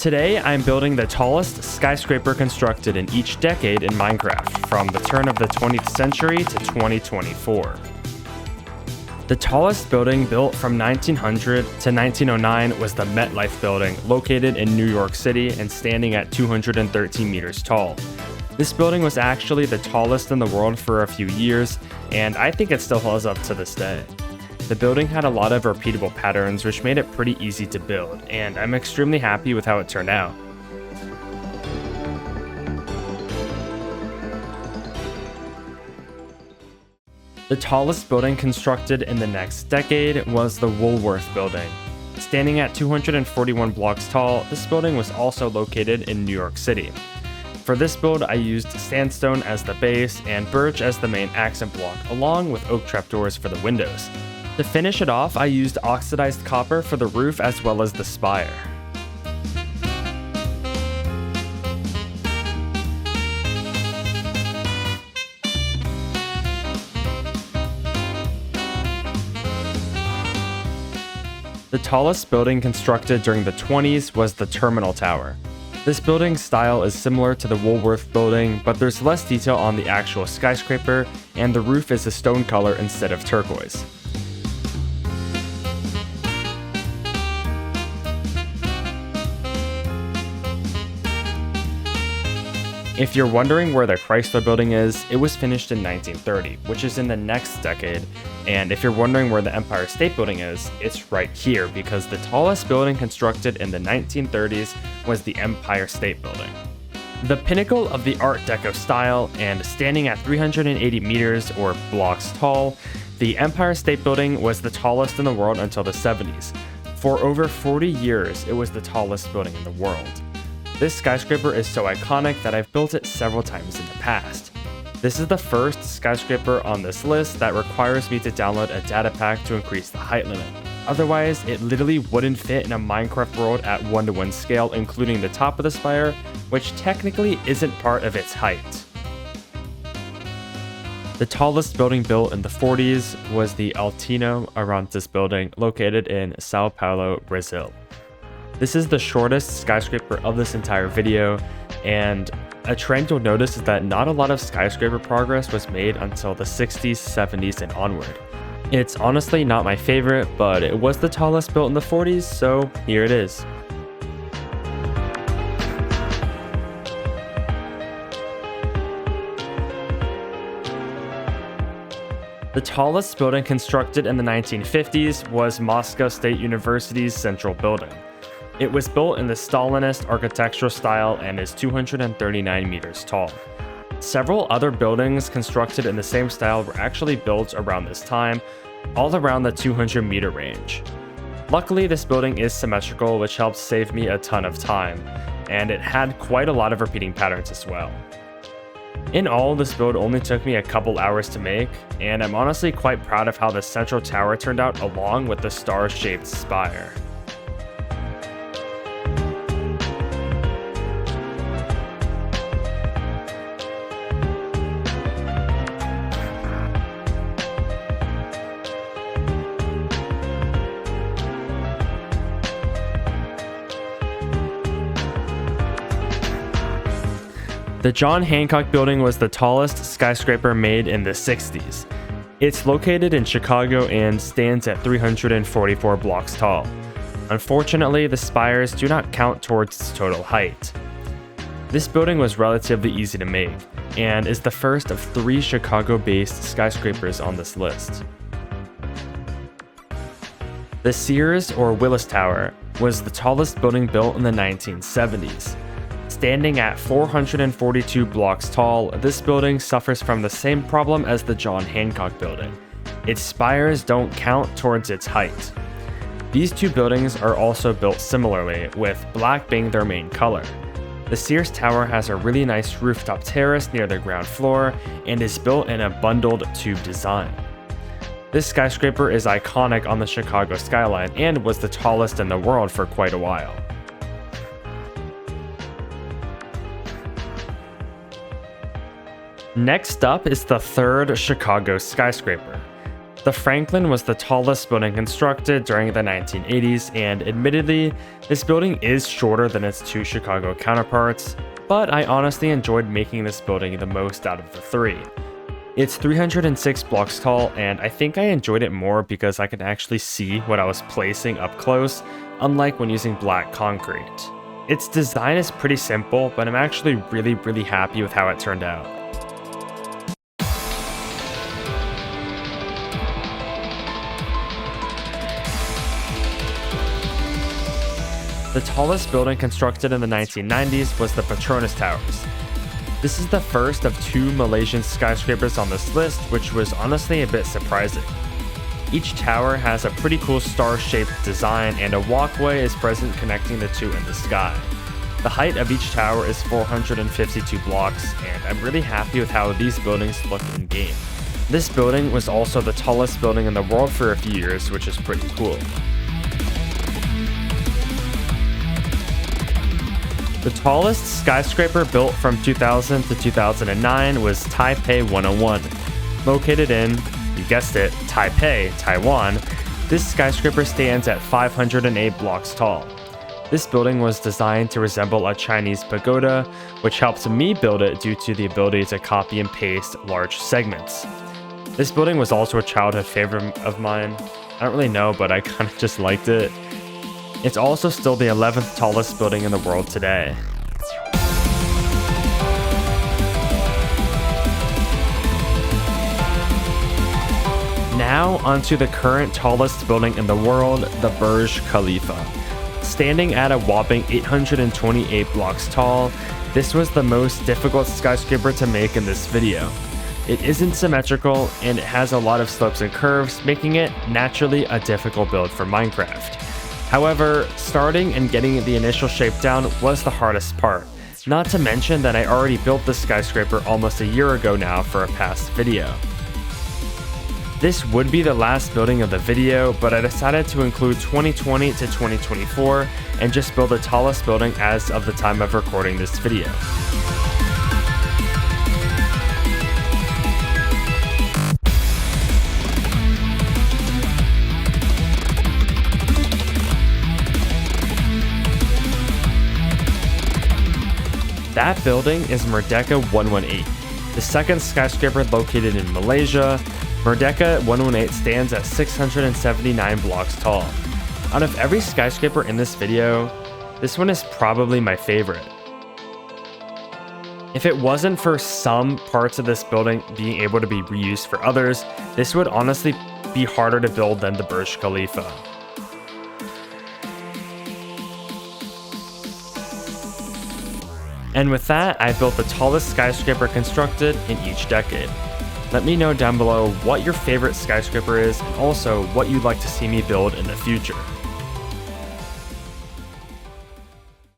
Today, I'm building the tallest skyscraper constructed in each decade in Minecraft, from the turn of the 20th century to 2024. The tallest building built from 1900 to 1909 was the MetLife Building, located in New York City and standing at 213 meters tall. This building was actually the tallest in the world for a few years, and I think it still holds up to this day. The building had a lot of repeatable patterns, which made it pretty easy to build, and I'm extremely happy with how it turned out. The tallest building constructed in the next decade was the Woolworth Building. Standing at 241 blocks tall, this building was also located in New York City. For this build, I used sandstone as the base and birch as the main accent block, along with oak trapdoors for the windows. To finish it off, I used oxidized copper for the roof as well as the spire. The tallest building constructed during the 20s was the Terminal Tower. This building's style is similar to the Woolworth Building, but there's less detail on the actual skyscraper, and the roof is a stone color instead of turquoise. If you're wondering where the Chrysler Building is, it was finished in 1930, which is in the next decade. And if you're wondering where the Empire State Building is, it's right here, because the tallest building constructed in the 1930s was the Empire State Building. The pinnacle of the Art Deco style, and standing at 380 meters or blocks tall, the Empire State Building was the tallest in the world until the 70s. For over 40 years, it was the tallest building in the world. This skyscraper is so iconic that I've built it several times in the past. This is the first skyscraper on this list that requires me to download a data pack to increase the height limit. Otherwise, it literally wouldn't fit in a Minecraft world at 1:1 scale, including the top of the spire, which technically isn't part of its height. The tallest building built in the 40s was the Altino Arantes building, located in Sao Paulo, Brazil. This is the shortest skyscraper of this entire video, and a trend you'll notice is that not a lot of skyscraper progress was made until the 60s, 70s, and onward. It's honestly not my favorite, but it was the tallest built in the 40s, so here it is. The tallest building constructed in the 1950s was Moscow State University's Central Building. It was built in the Stalinist architectural style and is 239 meters tall. Several other buildings constructed in the same style were actually built around this time, all around the 200 meter range. Luckily, this building is symmetrical, which helps save me a ton of time, and it had quite a lot of repeating patterns as well. In all, this build only took me a couple hours to make, and I'm honestly quite proud of how the central tower turned out along with the star-shaped spire. The John Hancock Building was the tallest skyscraper made in the 60s. It's located in Chicago and stands at 344 blocks tall. Unfortunately, the spires do not count towards its total height. This building was relatively easy to make, and is the first of 3 Chicago-based skyscrapers on this list. The Sears or Willis Tower was the tallest building built in the 1970s. Standing at 442 blocks tall, this building suffers from the same problem as the John Hancock Building. Its spires don't count towards its height. These two buildings are also built similarly, with black being their main color. The Sears Tower has a really nice rooftop terrace near the ground floor and is built in a bundled tube design. This skyscraper is iconic on the Chicago skyline and was the tallest in the world for quite a while. Next up is the third Chicago skyscraper. The Franklin was the tallest building constructed during the 1980s, and admittedly, this building is shorter than its two Chicago counterparts, but I honestly enjoyed making this building the most out of the three. It's 306 blocks tall, and I think I enjoyed it more because I could actually see what I was placing up close, unlike when using black concrete. Its design is pretty simple, but I'm actually really happy with how it turned out. The tallest building constructed in the 1990s was the Petronas Towers. This is the first of two Malaysian skyscrapers on this list, which was honestly a bit surprising. Each tower has a pretty cool star-shaped design, and a walkway is present connecting the two in the sky. The height of each tower is 452 blocks, and I'm really happy with how these buildings look in game. This building was also the tallest building in the world for a few years, which is pretty cool. The tallest skyscraper built from 2000 to 2009 was Taipei 101. Located in, you guessed it, Taipei, Taiwan, this skyscraper stands at 508 blocks tall. This building was designed to resemble a Chinese pagoda, which helped me build it due to the ability to copy and paste large segments. This building was also a childhood favorite of mine. I don't really know, but I kind of just liked it. It's also still the 11th tallest building in the world today. Now onto the current tallest building in the world, the Burj Khalifa. Standing at a whopping 828 blocks tall, this was the most difficult skyscraper to make in this video. It isn't symmetrical, and it has a lot of slopes and curves, making it naturally a difficult build for Minecraft. However, starting and getting the initial shape down was the hardest part, not to mention that I already built this skyscraper almost a year ago now for a past video. This would be the last building of the video, but I decided to include 2020 to 2024 and just build the tallest building as of the time of recording this video. That building is Merdeka 118, the second skyscraper located in Malaysia. Merdeka 118 stands at 679 blocks tall. Out of every skyscraper in this video, this one is probably my favorite. If it wasn't for some parts of this building being able to be reused for others, this would honestly be harder to build than the Burj Khalifa. And with that, I built the tallest skyscraper constructed in each decade. Let me know down below what your favorite skyscraper is and also what you'd like to see me build in the future.